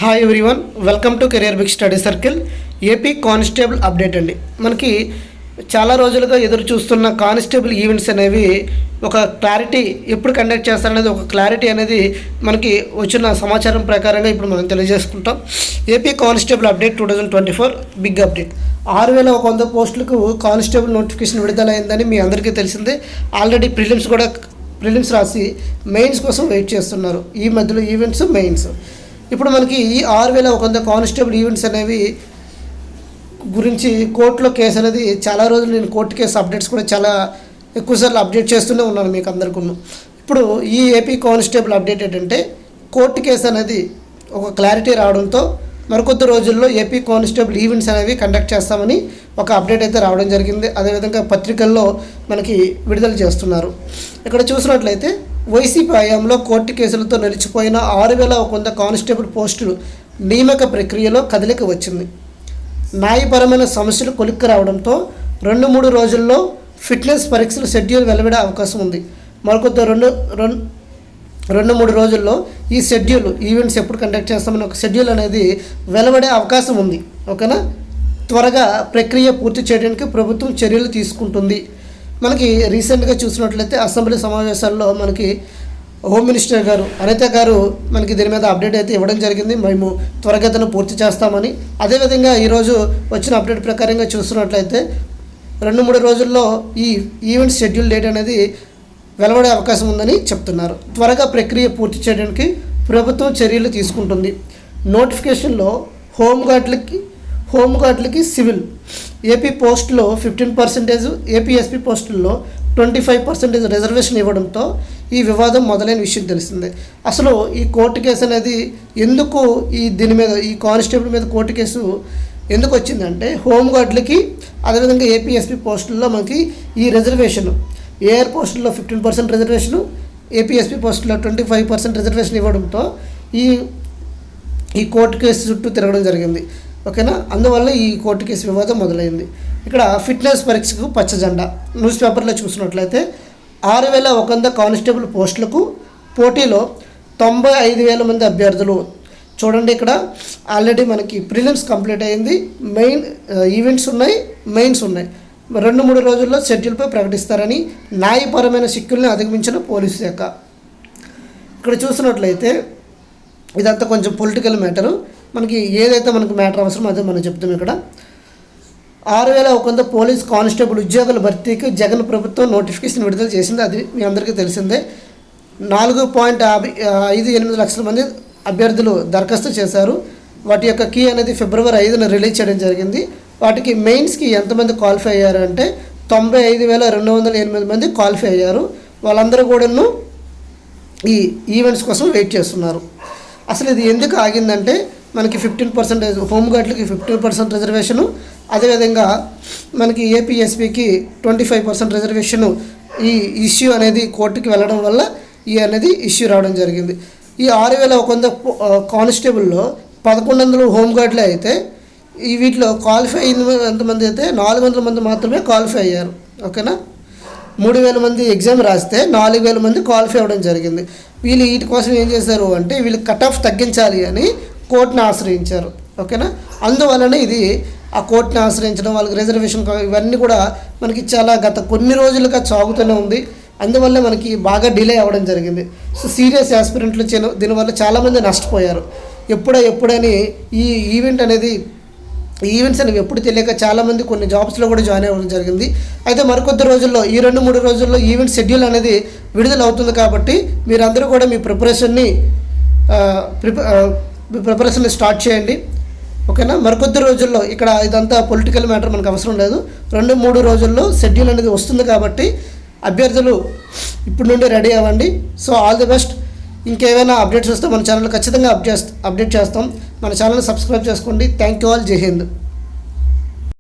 Hi everyone, welcome to career big study circle. AP constable update అండి. మనకి చాలా రోజులుగా ఎదురు చూస్తున్న కానిస్టేబుల్ ఈవెంట్స్ అనేవి ఒక క్లారిటీ ఎప్పుడు కండక్ట్ చేస్తారనేది ఒక క్లారిటీ అనేది మనకి వచ్చిన సమాచారం ప్రకారంగా ఇప్పుడు మనం తెలియజేసుకుంటాం. AP constable update 2024 big update. 6100 పోస్టులకు కానిస్టేబుల్ నోటిఫికేషన్ విడుదలైందని మీ అందరికీ తెలిసిందే. ఆల్రెడీ ప్రిలిమ్స్ రాసి మెయిన్స్ కోసం వెయిట్ చేస్తున్నారు. ఈ మధ్యలో ఈవెంట్స్, మెయిన్స్. ఇప్పుడు మనకి ఈ 6100 కానిస్టేబుల్ ఈవెంట్స్ అనేవి గురించి కోర్టులో కేసు అనేది చాలా రోజులు నేను కోర్టు కేసు అప్డేట్స్ కూడా చాలా ఎక్కువసార్లు అప్డేట్ చేస్తూనే ఉన్నాను మీకు అందరికీ. ఇప్పుడు ఈ ఏపీ కానిస్టేబుల్ అప్డేట్ ఏంటంటే కోర్టు కేసు అనేది ఒక క్లారిటీ రావడంతో మరికొద్ది రోజుల్లో ఏపీ కానిస్టేబుల్ ఈవెంట్స్ అనేవి కండక్ట్ చేస్తామని ఒక అప్డేట్ అయితే రావడం జరిగింది. అదేవిధంగా పత్రికల్లో మనకి విడుదల చేస్తున్నారు. ఇక్కడ చూసినట్లయితే వైసీపీ హయాంలో కోర్టు కేసులతో నిలిచిపోయిన 6100 కానిస్టేబుల్ పోస్టులు నియామక ప్రక్రియలో కదలిక వచ్చింది. న్యాయపరమైన సమస్యలు కొలిక్కి రావడంతో 2-3 రోజుల్లో ఫిట్నెస్ పరీక్షల షెడ్యూల్ వెలువడే అవకాశం ఉంది. మరికొద్ది 2-3 రోజుల్లో ఈ షెడ్యూల్ ఈవెంట్స్ ఎప్పుడు కండక్ట్ చేస్తామని ఒక షెడ్యూల్ అనేది వెలువడే అవకాశం ఉంది. ఓకేనా, త్వరగా ప్రక్రియ పూర్తి చేయడానికి ప్రభుత్వం చర్యలు తీసుకుంటుంది. మనకి రీసెంట్గా చూసినట్లయితే అసెంబ్లీ సమావేశాల్లో మనకి హోమ్ మినిస్టర్ గారు అనిత గారు మనకి దీని మీద అప్డేట్ అయితే ఇవ్వడం జరిగింది. మేము త్వరగతిన పూర్తి చేస్తామని. అదేవిధంగా ఈరోజు వచ్చిన అప్డేట్ ప్రకారంగా చూస్తున్నట్లయితే 2-3 రోజుల్లో ఈ ఈవెంట్ షెడ్యూల్ డేట్ అనేది వెలువడే అవకాశం ఉందని చెప్తున్నారు. త్వరగా ప్రక్రియ పూర్తి చేయడానికి ప్రభుత్వం చర్యలు తీసుకుంటుంది. నోటిఫికేషన్లో హోంగార్డులకి సివిల్ ఏపీ పోస్టులో 15%, ఏపీఎస్పీ పోస్టుల్లో 25% రిజర్వేషన్ ఇవ్వడంతో ఈ వివాదం మొదలైన విషయం తెలిసిందే. అసలు ఈ కోర్టు కేసు అనేది ఎందుకు దీని మీద ఈ కానిస్టేబుల్ మీద కోర్టు కేసు ఎందుకు వచ్చిందంటే హోంగార్డులకి అదేవిధంగా ఏపీఎస్పీ పోస్టుల్లో మనకి ఈ రిజర్వేషన్ ఏఆర్ పోస్టుల్లో 15% రిజర్వేషను, ఏపీఎస్పీ పోస్టుల్లో 25% రిజర్వేషన్ ఇవ్వడంతో ఈ కోర్టు కేసు చుట్టూ తిరగడం జరిగింది. ఓకేనా, అందువల్ల ఈ కోర్టు కేసు వివాదం మొదలైంది. ఇక్కడ ఫిట్నెస్ పరీక్షకు పచ్చజెండా. న్యూస్ పేపర్లో చూసినట్లయితే 6100 కానిస్టేబుల్ పోస్టులకు పోటీలో 95,000 మంది అభ్యర్థులు. చూడండి, ఇక్కడ ఆల్రెడీ మనకి ప్రిలిమ్స్ కంప్లీట్ అయింది, ఈవెంట్స్ ఉన్నాయి, మెయిన్స్ ఉన్నాయి. 2-3 రోజుల్లో షెడ్యూల్పై ప్రకటిస్తారని న్యాయపరమైన చిక్కుల్ని అధిగమించిన పోలీసు శాఖ. ఇక్కడ చూసినట్లయితే ఇదంతా కొంచెం పొలిటికల్ మ్యాటరు. మనకి ఏదైతే మనకు మ్యాటర్ అవసరమో అదే మనం చెప్తాం. ఇక్కడ 6100 పోలీస్ కానిస్టేబుల్ ఉద్యోగుల భర్తీకి జగన్ ప్రభుత్వం నోటిఫికేషన్ విడుదల చేసింది. అది మీ అందరికీ తెలిసిందే. 4.58 లక్షల మంది అభ్యర్థులు దరఖాస్తు చేశారు. వాటి యొక్క కీ అనేది ఫిబ్రవరి 5న రిలీజ్ చేయడం జరిగింది. వాటికి మెయిన్స్కి ఎంతమంది క్వాలిఫై అయ్యారు అంటే 95,208 మంది క్వాలిఫై అయ్యారు. వాళ్ళందరూ కూడాను ఈ ఈవెంట్స్ కోసం వెయిట్ చేస్తున్నారు. అసలు ఇది ఎందుకు ఆగిందంటే మనకి 15% హోంగార్డులకి 15% రిజర్వేషను, అదేవిధంగా మనకి ఏపీఎస్పీకి 25% రిజర్వేషను. ఈ ఇష్యూ అనేది కోర్టుకి వెళ్ళడం వల్ల ఈ అనేది ఇష్యూ రావడం జరిగింది. ఈ 6100 కానిస్టేబుల్లో 1100 హోంగార్డులే అయితే వీటిలో క్వాలిఫై అయిన ఎంతమంది అయితే 400 మంది మాత్రమే క్వాలిఫై అయ్యారు. ఓకేనా, 3000 మంది ఎగ్జామ్ రాస్తే 4000 మంది క్వాలిఫై అవ్వడం జరిగింది. వీటి కోసం ఏం చేశారు అంటే వీళ్ళు కట్ ఆఫ్ తగ్గించాలి అని కోర్టుని ఆశ్రయించారు. ఓకేనా, అందువలన ఇది ఆ కోర్టుని ఆశ్రయించడం, వాళ్ళకి రిజర్వేషన్ ఇవన్నీ కూడా మనకి చాలా గత కొన్ని రోజులుగా సాగుతూనే ఉంది. అందువల్ల మనకి బాగా డిలే అవ్వడం జరిగింది. సో సీరియస్ యాస్పిరెంట్లు దీనివల్ల చాలామంది నష్టపోయారు. ఎప్పుడని ఈ ఈవెంట్స్ అనేవి ఎప్పుడు తెలియక చాలామంది కొన్ని జాబ్స్లో కూడా జాయిన్ అవ్వడం జరిగింది. అయితే మరికొద్ది రోజుల్లో ఈ 2-3 రోజుల్లో ఈవెంట్ షెడ్యూల్ అనేది విడుదల అవుతుంది. కాబట్టి మీరందరూ కూడా మీ ప్రిపరేషన్ స్టార్ట్ చేయండి. ఓకేనా, మరికొద్ది రోజుల్లో ఇక్కడ ఇదంతా పొలిటికల్ మ్యాటర్ మనకు అవసరం లేదు. 2-3 రోజుల్లో షెడ్యూల్ అనేది వస్తుంది. కాబట్టి అభ్యర్థులు ఇప్పుడు నుండి రెడీ అవ్వండి. So all the best. ఇంకేమైనా అప్డేట్స్ వస్తే మన ఛానల్ ఖచ్చితంగా అప్డేట్ చేస్తాం. మన ఛానల్ని సబ్స్క్రైబ్ చేసుకోండి. Thank you all. జై హింద్.